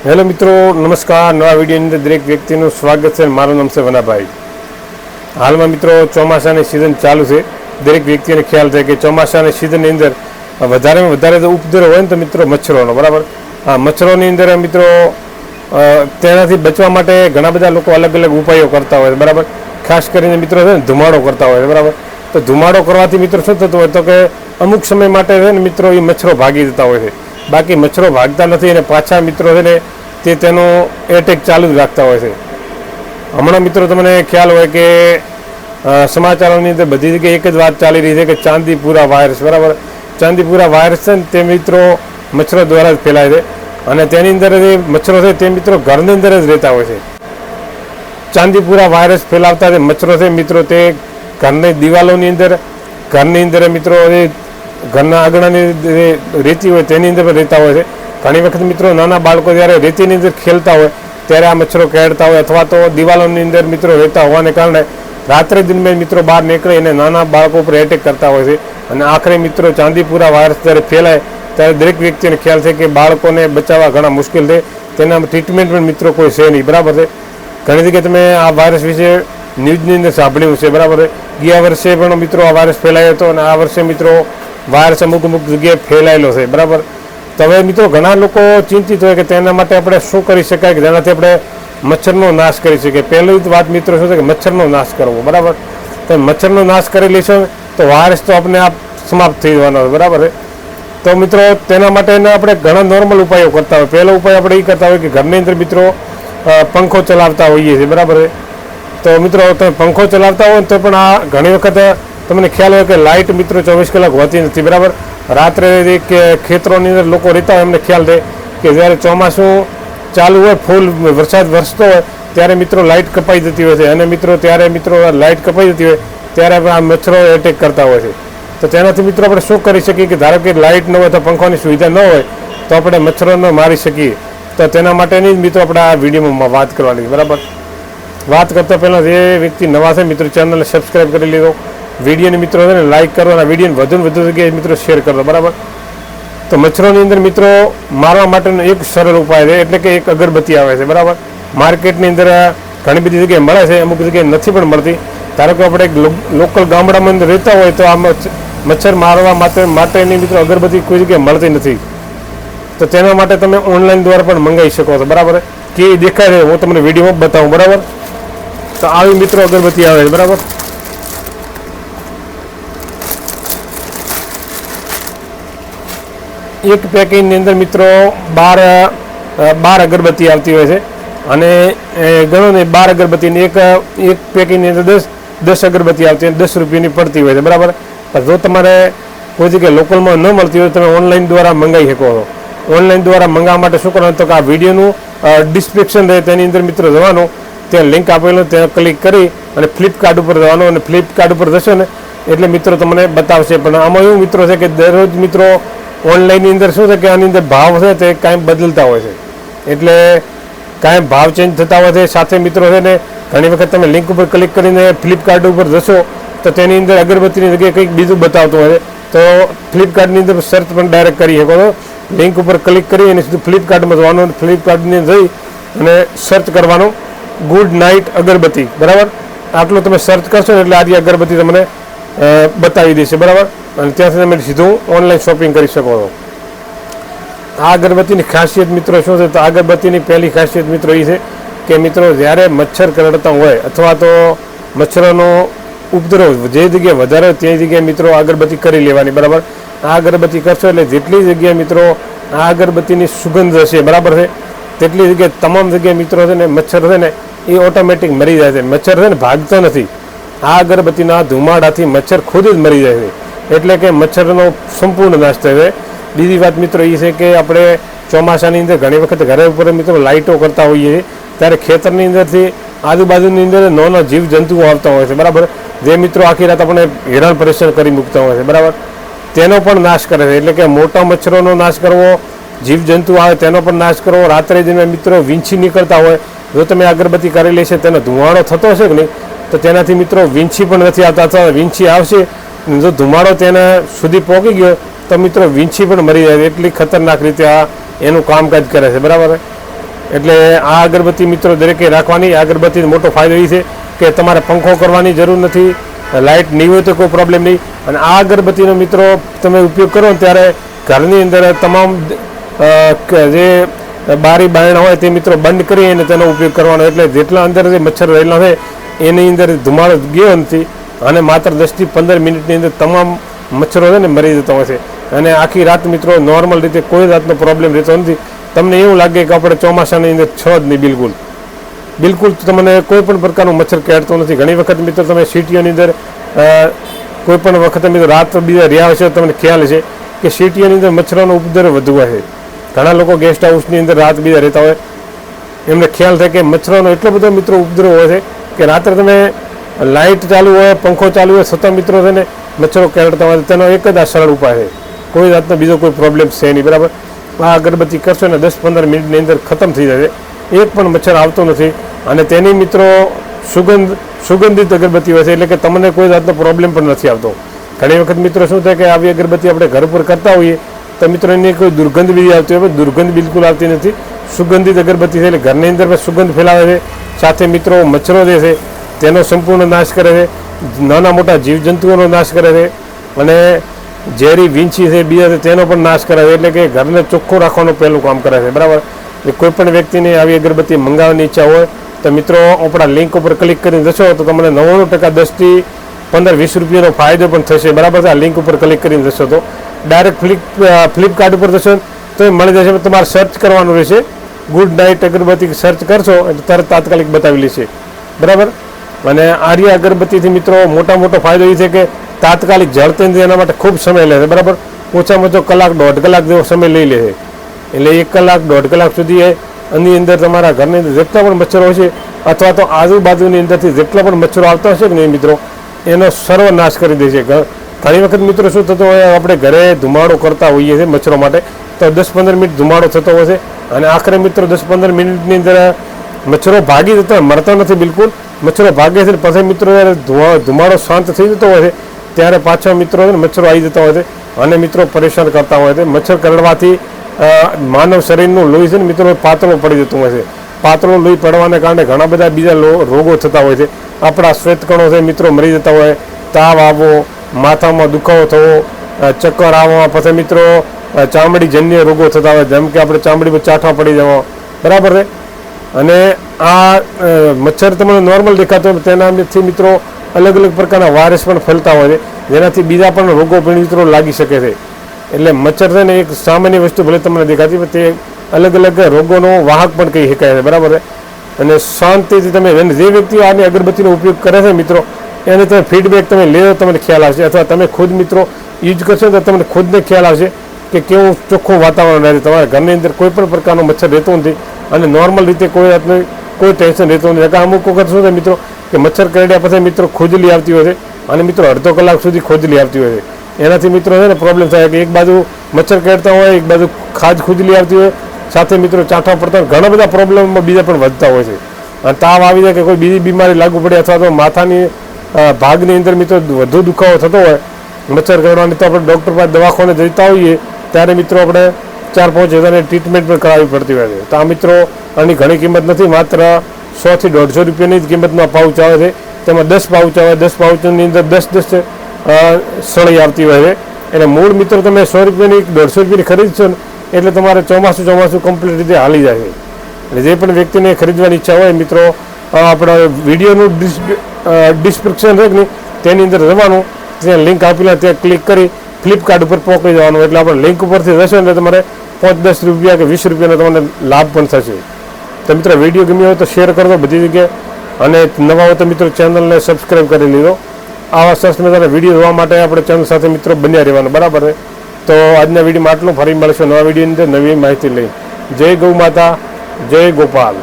Hello મિત્રો, નમસ્કાર. નવા વિડીયોની અંદર દરેક વ્યક્તિનું સ્વાગત છે. મારું નામ છે વનાભાઈ. હાલમાં મિત્રો ચોમાસાની સિઝન ચાલુ છે. દરેક વ્યક્તિને ખ્યાલ છે કે ચોમાસાની સિઝનની અંદર વધારેમાં વધારે તો ઉપદ્રવ હોય ને તો મિત્રો મચ્છરોનો, બરાબર. આ મચ્છરોની અંદર મિત્રો તેનાથી બચવા માટે ઘણા બધા લોકો અલગ અલગ ઉપાયો કરતા હોય છે, બરાબર. ખાસ કરીને મિત્રો છે ને ધુમાડો કરતા હોય છે, બરાબર. તો ધુમાડો કરવાથી મિત્રો શું થતું હોય તો કે અમુક સમય માટે છે ને મિત્રો એ મચ્છરો ભાગી જતા હોય છે. બાકી મચ્છરો ભાગતા નથી અને પાછા મિત્રો છે ને તે તેનો એટેક ચાલુ જ રાખતા હોય છે. હમણાં મિત્રો તમને ખ્યાલ હોય કે સમાચારોની અંદર બધી જગ્યાએ એક જ વાત ચાલી રહી છે કે ચાંદીપુરા વાયરસ, બરાબર. ચાંદીપુરા વાયરસ છે ને તે મિત્રો મચ્છરો દ્વારા જ ફેલાય છે અને તેની અંદર જે મચ્છરો છે તે મિત્રો ઘરની અંદર જ રહેતા હોય છે. ચાંદીપુરા વાયરસ ફેલાવતા જે મચ્છરો છે મિત્રો તે ઘરની દિવાલોની અંદર મિત્રો એ ઘરના આંગણાની રેતી હોય તેની અંદર રહેતા હોય છે. ઘણી વખત મિત્રો નાના બાળકો જ્યારે રેતીની અંદર ખેલતા હોય ત્યારે આ મચ્છરો કેળતા હોય અથવા તો દિવાલોની અંદર મિત્રો રહેતા હોવાને કારણે રાત્રે દરમિયાન મિત્રો બહાર નીકળે અને નાના બાળકો ઉપર એટેક કરતા હોય છે. અને આખરે મિત્રો ચાંદીપુરા વાયરસ જ્યારે ફેલાય ત્યારે દરેક વ્યક્તિને ખ્યાલ છે કે બાળકોને બચાવવા ઘણા મુશ્કેલ છે. તેના ટ્રીટમેન્ટ પણ મિત્રો કોઈ છે નહીં, બરાબર છે. ઘણી જગ્યાએ તમે આ વાયરસ વિશે ન્યૂઝની અંદર સાંભળ્યું છે, બરાબર છે. ગયા વર્ષે પણ મિત્રો આ વાયરસ ફેલાયો હતો અને આ વર્ષે મિત્રો વાયરસ અમુક જગ્યાએ ફેલાયેલો છે, બરાબર. તો હવે મિત્રો ઘણા લોકો ચિંતિત હોય કે તેના માટે આપણે શું કરી શકાય કે જેનાથી આપણે મચ્છરનો નાશ કરી શકીએ. પહેલી વાત મિત્રો શું છે કે મચ્છરનો નાશ કરવો, બરાબર. તો મચ્છરનો નાશ કરી લઈશું તો વાયરસ તો આપણે આપ સમાપ્ત થઈ જવાનો હોય, બરાબર છે. તો મિત્રો તેના માટેના આપણે ઘણા નોર્મલ ઉપાયો કરતા હોય. પહેલો ઉપાય આપણે એ કરતા હોય કે ઘરની અંદર મિત્રો પંખો ચલાવતા હોઈએ છીએ, બરાબર છે. તો મિત્રો તમે પંખો ચલાવતા હોય તો પણ આ ઘણી વખત તમને ખ્યાલ હોય કે લાઇટ મિત્રો 24 કલાક હોતી નથી, બરાબર. રાત્રે કે ખેતરોની અંદર લોકો રહેતા હોય એમને ખ્યાલ થાય કે જ્યારે ચોમાસું ચાલુ હોય, ફૂલ વરસાદ વરસતો હોય ત્યારે મિત્રો લાઇટ કપાઈ જતી હોય છે અને મિત્રો ત્યારે મિત્રો લાઇટ કપાઈ જતી હોય ત્યારે આ મચ્છરો એટેક કરતા હોય છે. તો તેનાથી મિત્રો આપણે શું કરી શકીએ કે ધારો કે લાઇટ ન હોય તો પંખાની સુવિધા ન હોય તો આપણે મચ્છરોને મારી શકીએ. તો તેના માટેની જ મિત્રો આપણે આ વિડીયોમાં વાત કરવાની છે, બરાબર. વાત કરતાં પહેલાં જે વ્યક્તિ નવા છે મિત્રો ચેનલને સબસ્ક્રાઈબ કરી લીધો, વિડીયોને મિત્રો છે ને લાઇક કરો અને વિડીયોને વધુ જગ્યાએ મિત્રો શેર કરો, બરાબર. તો મચ્છરોની અંદર મિત્રો મારવા માટેનો એક સરળ ઉપાય છે, એટલે કે એક અગરબત્તી આવે છે, બરાબર. માર્કેટની અંદર ઘણી બધી જગ્યાએ મળે છે, અમુક જગ્યાએ નથી પણ મળતી. ધારો કે આપણે એક લોકલ ગામડામાં અંદર રહેતા હોય તો આ મચ્છર મારવા માટેની મિત્રો અગરબત્તી કોઈ જગ્યાએ મળતી નથી. તો તેના માટે તમે ઓનલાઈન દ્વારા પણ મંગાવી શકો છો, બરાબર. કે દેખાય છે હું તમને વિડીયોમાં બતાવું, બરાબર. તો આવી મિત્રો અગરબત્તી આવે છે, બરાબર. એક પેકિંગની અંદર મિત્રો 12 અગરબત્તી આવતી હોય છે અને ગણો ને 12 અગરબત્તીની એક પેકિંગની અંદર 10 અગરબત્તી આવતી હોય, 10 રૂપિયાની પડતી હોય છે, બરાબર. જો તમારે કોઈ જગ્યાએ લોકલમાં ન મળતી હોય તો તમે ઓનલાઈન દ્વારા મંગાવી શકો છો. ઓનલાઈન દ્વારા મંગાવવા માટે શું કરવાનું તો કે આ વિડીયોનું ડિસ્ક્રિપ્શન રહે તેની અંદર મિત્રો જવાનું, ત્યાં લિંક આપેલું ત્યાં ક્લિક કરી અને ફ્લિપકાર્ટ ઉપર જવાનું અને ફ્લિપકાર્ટ ઉપર જશો ને એટલે મિત્રો તમને બતાવશે. પણ આમાં એવું મિત્રો છે કે દરરોજ મિત્રો ઓનલાઈનની અંદર શું છે કે આની અંદર ભાવ છે તે કાંઈ બદલતા હોય છે, એટલે કાંઈ ભાવ ચેન્જ થતા હોય છે. સાથે મિત્રો છે ને ઘણી વખત તમે લિંક ઉપર ક્લિક કરીને ફ્લિપકાર્ટ ઉપર જશો તો તેની અંદર અગરબત્તીની જગ્યાએ કંઈક બીજું બતાવતું હોય છે. તો ફ્લિપકાર્ટની અંદર સર્ચ પણ ડાયરેક્ટ કરી શકો છો. લિંક ઉપર ક્લિક કરી અને સીધું ફ્લિપકાર્ટમાં જવાનું, ફ્લિપકાર્ટની જઈ અને સર્ચ કરવાનું ગુડ નાઇટ અગરબત્તી, બરાબર. આટલું તમે સર્ચ કરશો ને એટલે આજે અગરબત્તી તમને બતાવી દેશે, બરાબર. અને ત્યાંથી તમે સીધું ઓનલાઈન શોપિંગ કરી શકો છો. આ અગરબત્તીની ખાસિયત મિત્રો શું છે તો અગરબત્તીની પહેલી ખાસિયત મિત્રો એ છે કે મિત્રો જ્યારે મચ્છર કરડતા હોય અથવા તો મચ્છરોનો ઉપદ્રવ જે જગ્યાએ વધારે તે જગ્યાએ મિત્રો અગરબત્તી કરી લેવાની, બરાબર. આ અગરબત્તી કરશો એટલે જેટલી જગ્યાએ મિત્રો આ અગરબત્તીની સુગંધ હશે, બરાબર છે, તેટલી જગ્યાએ તમામ જગ્યાએ મિત્રો છે ને મચ્છર છે ને એ ઓટોમેટિક મરી જાય છે. મચ્છર છે ને ભાગતો નથી. આ અગરબત્તીના ધુમાડાથી મચ્છર ખુદ જ મરી જાય છે, એટલે કે મચ્છરનો સંપૂર્ણ નાશ થાય છે. બીજી વાત મિત્રો એ છે કે આપણે ચોમાસાની અંદર ઘણી વખત ઘરે ઉપર મિત્રો લાઇટો કરતા હોઈએ છીએ ત્યારે ખેતરની અંદરથી આજુબાજુની અંદર નાના જીવજંતુઓ આવતા હોય છે, બરાબર. જે મિત્રો આખી રાત આપણે હેરાન પરેશાન કરી મૂકતા હોય છે, બરાબર. તેનો પણ નાશ કરે છે, એટલે કે મોટા મચ્છરોનો નાશ કરવો, જીવજંતુ આવે તેનો પણ નાશ કરવો. રાત્રે જઈને મિત્રો વીંછી નીકળતા હોય, જો તમે અગરબત્તી કરી લેશે તેનો ધુમાડો થતો હશે કે નહીં તો તેનાથી મિત્રો વીંછી પણ નથી આવતા, અથવા વીંછી આવશે જો ધુમાડો તેના સુધી પહોંચી ગયો તો મિત્રો વીંછી પણ મરી જાય. એટલી ખતરનાક રીતે આ એનું કામકાજ કરે છે, બરાબર. એટલે આ અગરબત્તી મિત્રો દરેકે રાખવાની. આ અગરબત્તીનો મોટો ફાયદો એ છે કે તમારે પંખો કરવાની જરૂર નથી, લાઇટ નહીં હોય તો કોઈ પ્રોબ્લેમ નહીં. અને આ અગરબત્તીનો મિત્રો તમે ઉપયોગ કરો ને ત્યારે ઘરની અંદર તમામ જે બારી બારણા હોય તે મિત્રો બંધ કરી અને તેનો ઉપયોગ કરવાનો. એટલે જેટલા અંદર જે મચ્છર રહેલા છે એની અંદર ધુમાડો ગયો નથી અને માત્ર 10 થી 15 મિનિટની અંદર તમામ મચ્છરો છે ને મરી જતા હોય છે. અને આખી રાત મિત્રો નોર્મલ રીતે કોઈ જાતનો પ્રોબ્લેમ રહેતો નથી. તમને એવું લાગે કે આપણે ચોમાસાની અંદર છો જ નહીં, બિલકુલ તમને કોઈ પણ પ્રકારનું મચ્છર કેળતો નથી. ઘણી વખત મિત્રો તમે સિટીઓની અંદર કોઈ પણ વખત મિત્રો રાત બીજા રહ્યા હશે તમને ખ્યાલ છે કે સિટીઓની અંદર મચ્છરોનો ઉપદ્રવ વધુ હોય છે. ઘણા લોકો ગેસ્ટ હાઉસની અંદર રાત બીજા રહેતા હોય, એમને ખ્યાલ થાય કે મચ્છરોનો એટલો બધો મિત્રો ઉપદ્રવ હોય છે કે રાત્રે તમે લાઇટ ચાલુ હોય, પંખો ચાલુ હોય, છતાં મિત્રો છે ને મચ્છરો કેળતા હોય. તેનો એક જ આ સરળ ઉપાય છે, કોઈ જાતનો બીજો કોઈ પ્રોબ્લેમ છે નહીં, બરાબર. આ અગરબત્તી કરશો ને 10-15 મિનિટની અંદર ખતમ થઈ જાય, એક પણ મચ્છર આવતો નથી. અને તેની મિત્રો સુગંધિત અગરબત્તી હોય છે, એટલે કે તમને કોઈ જાતનો પ્રોબ્લેમ પણ નથી આવતો. ઘણી વખત મિત્રો શું થાય કે આવી અગરબત્તી આપણે ઘર પર કરતા હોઈએ તો મિત્રો એની કોઈ દુર્ગંધ બીજી આવતી હોય, દુર્ગંધ બિલકુલ આવતી નથી. સુગંધિત અગરબત્તી છે એટલે ઘરની અંદર પણ સુગંધ ફેલાવે છે, સાથે મિત્રો મચ્છરો જે છે તેનો સંપૂર્ણ નાશ કરે છે, નાના મોટા જીવજંતુઓનો નાશ કરે છે, અને ઝેરી વીંછી છે બીજા છે તેનો પણ નાશ કરે છે. એટલે કે ઘરને ચોખ્ખું રાખવાનું પહેલું કામ કરે છે, બરાબર. કોઈ પણ વ્યક્તિને આવી અગરબત્તી મંગાવવાની ઈચ્છા હોય તો મિત્રો આપણા લિંક ઉપર ક્લિક કરીને જશો તો તમને 99% 10 થી 15-20 રૂપિયાનો ફાયદો પણ થશે, બરાબર. આ લિંક ઉપર ક્લિક કરીને જશો તો ડાયરેક્ટ ફ્લિપકાર્ટ ઉપર જશો તો એ મળી જશે. તમારે સર્ચ કરવાનું રહેશે, ગુડ નાઇટ અગરબત્તી સર્ચ કરશો એટલે તરત તાત્કાલિક બતાવી લેશે, બરાબર. અને આર્ય અગરબત્તીથી મિત્રો મોટો ફાયદો એ છે કે તાત્કાલિક જળતે એના માટે ખૂબ સમય લે છે, બરાબર. ઓછામાં ઓછો કલાક 1.5 કલાક જેવો સમય લઈ લે છે. એટલે 1 કલાક 1.5 કલાક સુધી એની અંદર તમારા ઘરની અંદર જેટલા પણ મચ્છરો હશે અથવા તો આજુબાજુની અંદરથી જેટલા પણ મચ્છરો આવતા હશે કે નહીં મિત્રો એનો સર્વનાશ કરી દે છે. ઘણી વખત મિત્રો શું થતું હોય, આપણે ઘરે ધુમાડો કરતા હોઈએ છીએ મચ્છરો માટે તો 10-15 મિનિટ ધુમાડો થતો હોય છે અને આખરે મિત્રો 10-15 મિનિટની અંદર મચ્છરો ભાગી જતા, મરતા નથી બિલકુલ. મચ્છરો ભાગે છે પછી મિત્રો ધુમાડો શાંત થઈ જતો હોય છે ત્યારે પાછા મિત્રો મચ્છરો આવી જતા હોય છે અને મિત્રો પરેશાન કરતા હોય છે. મચ્છર કરડવાથી માનવ શરીરનું લોહી છે ને મિત્રો પાતળું પડી જતું હોય છે. પાતળું લોહી પડવાને કારણે ઘણા બધા બીજા રોગો થતા હોય છે. આપણા શ્વેતકણો છે મિત્રો મરી જતા હોય, તાવ આવવો, માથામાં દુખાવો થવો, ચક્કર આવવા, પછી મિત્રો ચામડીજન્ય રોગો થતા હોય જેમ કે આપણે ચામડી પર ચાઠા પડી જવા, બરાબર છે. અને આ મચ્છર તમને નોર્મલ દેખાતો હોય તેનાથી મિત્રો અલગ પ્રકારના વાયરસ પણ ફેલતા હોય છે જેનાથી બીજા પણ રોગો પણ મિત્રો લાગી શકે છે. એટલે મચ્છર છે ને એક સામાન્ય વસ્તુ ભલે તમને દેખાતી પણ તે અલગ રોગોનો વાહક પણ કહી શકાય છે, બરાબર છે. અને શાંતિથી તમે જે વ્યક્તિઓ આની અગરબત્તીનો ઉપયોગ કરે છે મિત્રો એને તમે ફીડબેક તમે લે તમને ખ્યાલ આવશે, અથવા તમે ખુદ મિત્રો યુઝ કરશો તો તમને ખુદને ખ્યાલ આવશે કે કેવું ચોખ્ખું વાતાવરણ રહે છે. તમારા ઘરની અંદર કોઈ પણ પ્રકારનો મચ્છર રહેતો નથી અને નોર્મલ રીતે કોઈ ટેન્શન રહેતું નથી. અમુક વખત શું છે મિત્રો કે મચ્છર કરડ્યા પછી મિત્રો ખુજલી આવતી હોય છે અને મિત્રો અડધો કલાક સુધી ખુજલી આવતી હોય છે. એનાથી મિત્રો છે ને પ્રોબ્લેમ થાય કે એક બાજુ મચ્છર કરડતા હોય, એક બાજુ ખુજલી આવતી હોય, સાથે મિત્રો ચાઠા પડતા હોય, ઘણા બધા પ્રોબ્લેમમાં બીજા પણ વધતા હોય છે. અને તાવ આવી જાય કે કોઈ બીજી બીમારી લાગુ પડે અથવા તો માથાની ભાગની અંદર મિત્રો વધુ દુખાવો થતો હોય મચ્છર કરડવાની તો આપણે ડૉક્ટર પાસે દવાખાને જતા હોઈએ ત્યારે મિત્રો આપણે 4-5 હજારની ટ્રીટમેન્ટ પણ કરાવવી પડતી હોય છે. તો આ મિત્રો આની ઘણી કિંમત નથી, માત્ર 100 થી 150 રૂપિયાની જ કિંમતમાં પાઉચ આવે છે. તેમાં 10 પાઉચ આવે, 10 પાઉચની અંદર 10 સળી આવતી હોય છે. એટલે મૂળ મિત્રો તમે 100 રૂપિયાની 150 રૂપિયાની ખરીદશો ને એટલે તમારે ચોમાસું કમ્પ્લીટ રીતે હાલી જાય છે. એટલે જે પણ વ્યક્તિને ખરીદવાની ઈચ્છા હોય મિત્રો આપણા વિડીયોનું ડિસ્ક્રિપ્શન છે ને તેની અંદર જવાનું, ત્યાં લિંક આપેલા ત્યાં ક્લિક કરી ફ્લિપકાર્ટ ઉપર પહોંચી જવાનું. એટલે આપણે લિંક ઉપરથી જશો એટલે તમારે 5-10 રૂપિયા કે 20 રૂપિયાનો તમને લાભ પણ થશે. તો મિત્રો વિડીયો ગમ્યો હોય તો શેર કરજો બધી જગ્યાએ, અને નવા હોય તો મિત્રો ચેનલને સબસ્ક્રાઈબ કરી લીધો. આવા સરસ મજાના વિડીયો જોવા માટે આપણે ચેનલ સાથે મિત્રો બન્યા રહેવાનું, બરાબર છે. તો આજના વિડીયોમાં આટલું, ફરી મળશું નવા વિડીયોની અંદર નવી માહિતી લઈ. જય ગૌ માતા, જય ગોપાલ.